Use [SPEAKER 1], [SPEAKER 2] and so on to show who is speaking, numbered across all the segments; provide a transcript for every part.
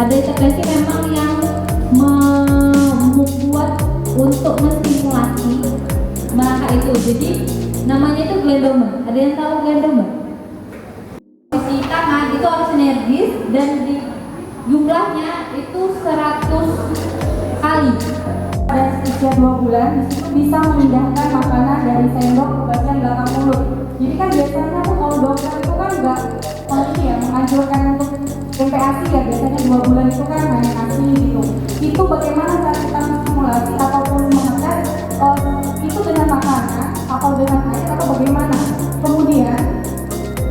[SPEAKER 1] Ada intervensi memang yang membuat untuk menstimulasi merangkak itu. Jadi namanya itu Glendomer. Ada yang tahu Glendomer? Posisi tangan itu harus sinergis dan di jumlahnya itu 100 kali.
[SPEAKER 2] Pada usia 2 bulan disitu bisa memindahkan makanan dari sendok ke bagian belakang mulut. Jadi kan biasanya tuh kalau dokter itu kan nggak menganjurkan untuk MPASI ya, biasanya 2 bulan itu kan hanya ASI gitu. Itu bagaimana cara kita menstimulasi ataupun mengetes itu dengan makanan atau dengan air atau bagaimana. Kemudian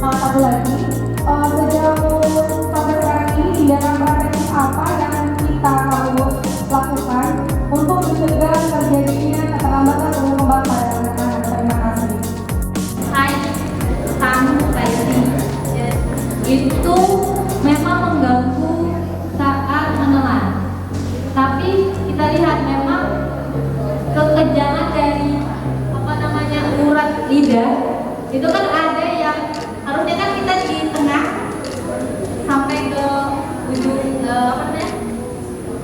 [SPEAKER 2] satu lagi, sejauh sampai sekarang ini tindakan preventif apa yang kita harus lakukan untuk mencegah terjadinya keterlambatan tumbuh kembang pada anak-anak. Terima kasih.
[SPEAKER 1] Itu memang mengganggu saat menelan. Tapi kita lihat memang kekenjangan dari urat lidah itu kan ada yang harusnya kan kita di tengah sampai ke ujung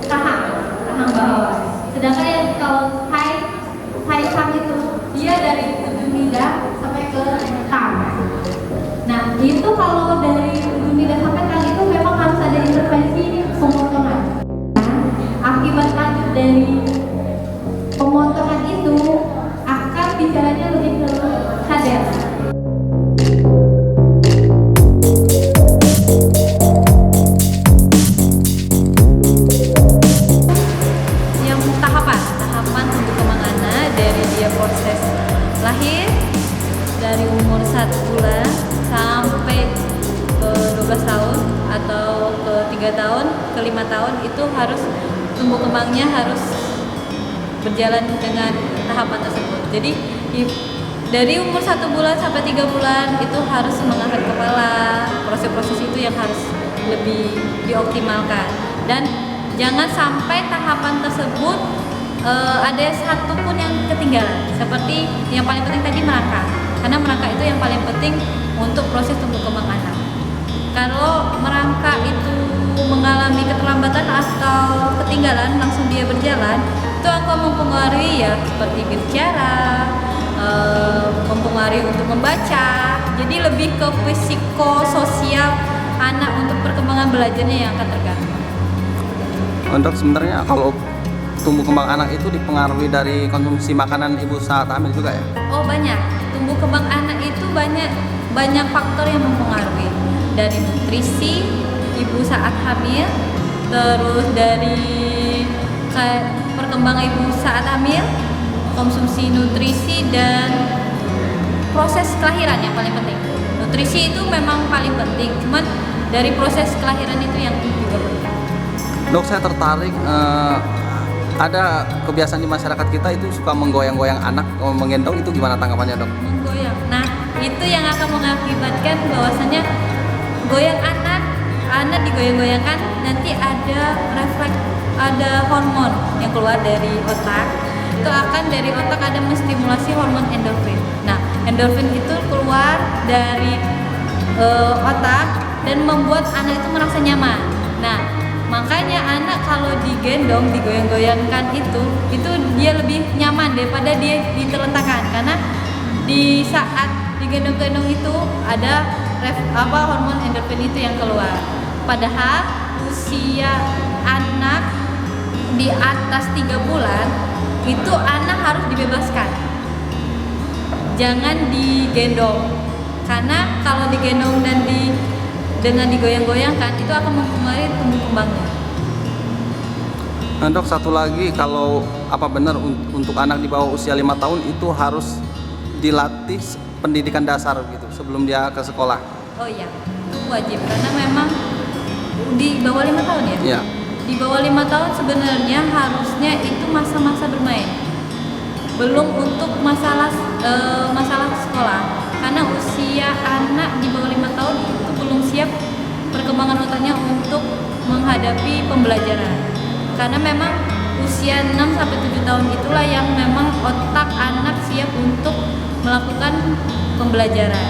[SPEAKER 1] tahang bawah. Sedangkan yang kalau high tongue itu dia dari ujung lidah sampai ke tang. Nah itu kalau dari ujung lidah sampai tang itu memang harus ada intervensi pemotongan. Nah, akibat lanjut dari pemotongan itu akan bicaranya lebih ke sadar. Yang tahapan tumbuh kembang anak dari dia proses lahir dari umur 1 bulan sampai ke 12 tahun atau ke 3 tahun, ke 5 tahun itu harus tumbuh kembangnya harus berjalan dengan tahapan tersebut. Jadi dari umur 1 bulan sampai 3 bulan itu harus mengangkat kepala, proses-proses itu yang harus lebih dioptimalkan. Dan jangan sampai tahapan tersebut ada satu pun yang ketinggalan. Seperti yang paling penting tadi merangkak, karena merangkak itu yang paling penting untuk proses tumbuh kembang anak. Kalau merangkak itu mengalami keterlambatan atau ketinggalan langsung dia berjalan, itu akan mempengaruhi ya seperti bicara, mempengaruhi untuk membaca. Jadi lebih ke psikososial anak untuk perkembangan belajarnya yang akan terganggu.
[SPEAKER 3] Untuk sebenarnya kalau tumbuh kembang anak itu dipengaruhi dari konsumsi makanan ibu saat hamil juga ya?
[SPEAKER 1] Oh banyak, tumbuh kembang anak itu banyak faktor yang mempengaruhi. Dari nutrisi ibu saat hamil, terus dari perkembangan ibu saat hamil, konsumsi nutrisi dan proses kelahiran yang paling penting. Nutrisi itu memang paling penting, cuman dari proses kelahiran itu yang juga penting.
[SPEAKER 3] Dok, saya tertarik ada kebiasaan di masyarakat kita itu suka menggoyang-goyang anak, menggendong, itu gimana tanggapannya dok?
[SPEAKER 1] Menggoyang. Nah, itu yang akan mengakibatkan bahwasanya goyang anak digoyang-goyangkan, nanti ada refleks, ada hormon yang keluar dari otak. Itu akan dari otak ada menstimulasi hormon endorfin. Nah, endorfin itu keluar dari otak dan membuat anak itu merasa nyaman. Nah, makanya anak kalau digendong, digoyang-goyangkan itu dia lebih nyaman daripada dia diterlentangkan, karena di saat digendong-gendong itu ada hormon endorfin itu yang keluar. Padahal usia anak di atas 3 bulan itu anak harus dibebaskan, jangan digendong, karena kalau digendong dan dengan digoyang-goyangkan itu akan mempengaruhi tumbuh kembangnya.
[SPEAKER 3] Nah, dok, satu lagi, kalau apa benar untuk anak di bawah usia 5 tahun itu harus dilatih pendidikan dasar gitu sebelum dia ke sekolah?
[SPEAKER 1] Oh iya, itu wajib, karena memang di bawah 5 tahun ya?
[SPEAKER 3] Iya.
[SPEAKER 1] Di bawah 5 tahun sebenarnya harusnya itu masa-masa bermain. belum untuk masalah masalah sekolah, karena usia anak di bawah 5 tahun itu belum siap perkembangan otaknya untuk menghadapi pembelajaran. Karena memang usia 6 sampai 7 tahun itulah yang memang otak anak siap untuk melakukan pembelajaran.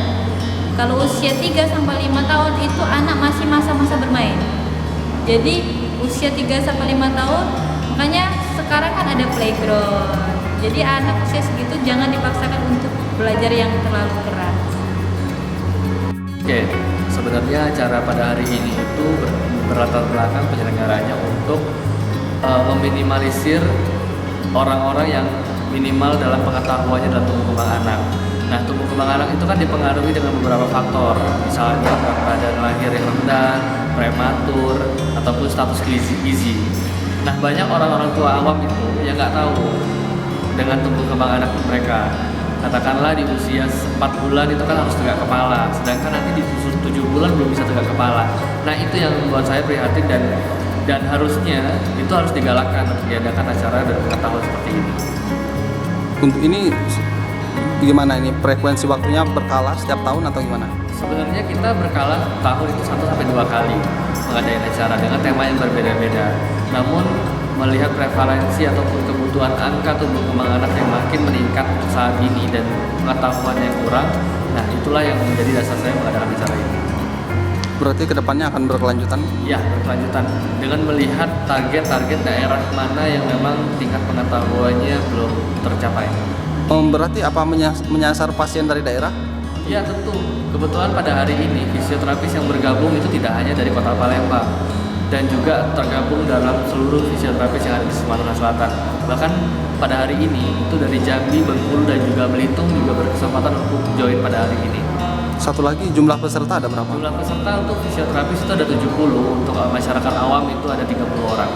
[SPEAKER 1] Kalau usia 3 sampai 5 tahun itu anak masih masa-masa bermain. Jadi usia 3 sampai 5 tahun, makanya sekarang kan ada playground. Jadi anak usia segitu jangan dipaksakan untuk belajar yang terlalu keras.
[SPEAKER 4] Oke, sebenarnya acara pada hari ini itu berlatar belakang penyelenggaranya untuk meminimalisir orang-orang yang minimal dalam pengetahuannya dalam tumbuh kembang anak. Nah, tumbuh kembang anak itu kan dipengaruhi dengan beberapa faktor, misalnya berat badan lahir yang rendah, prematur, ataupun status gizi. Nah, banyak orang-orang tua awam itu yang nggak tahu dengan tumbuh kembang anak mereka. Katakanlah di usia 4 bulan itu kan harus tegak kepala, sedangkan nanti di usia 7 bulan belum bisa tegak kepala. Nah, itu yang membuat saya prihatin dan harusnya itu harus digalakkan untuk diadakan acara dan pengetahuan seperti ini.
[SPEAKER 3] Untuk ini gimana ini, frekuensi waktunya berkala setiap tahun atau gimana?
[SPEAKER 4] Sebenarnya kita berkala tahun itu 1 sampai 2 kali mengadakan acara dengan tema yang berbeda-beda. Namun melihat prevalensi ataupun kebutuhan angka tumbuh kembang anak yang makin meningkat saat ini dan pengetahuan yang kurang, nah itulah yang menjadi dasar saya mengadakan acara ini.
[SPEAKER 3] Berarti kedepannya akan berkelanjutan?
[SPEAKER 4] Ya, berkelanjutan dengan melihat target-target daerah mana yang memang tingkat pengetahuannya belum tercapai.
[SPEAKER 3] Berarti apa menyasar pasien dari daerah?
[SPEAKER 4] Ya tentu, kebetulan pada hari ini fisioterapis yang bergabung itu tidak hanya dari Kota Palembang dan juga tergabung dalam seluruh fisioterapis yang ada di Sumatera Selatan. Bahkan pada hari ini itu dari Jambi, Bengkulu dan juga Belitung juga berkesempatan untuk join pada hari ini.
[SPEAKER 3] Satu lagi, jumlah peserta ada berapa?
[SPEAKER 4] Jumlah peserta untuk fisioterapis itu ada 70, untuk masyarakat awam itu ada 30 orang.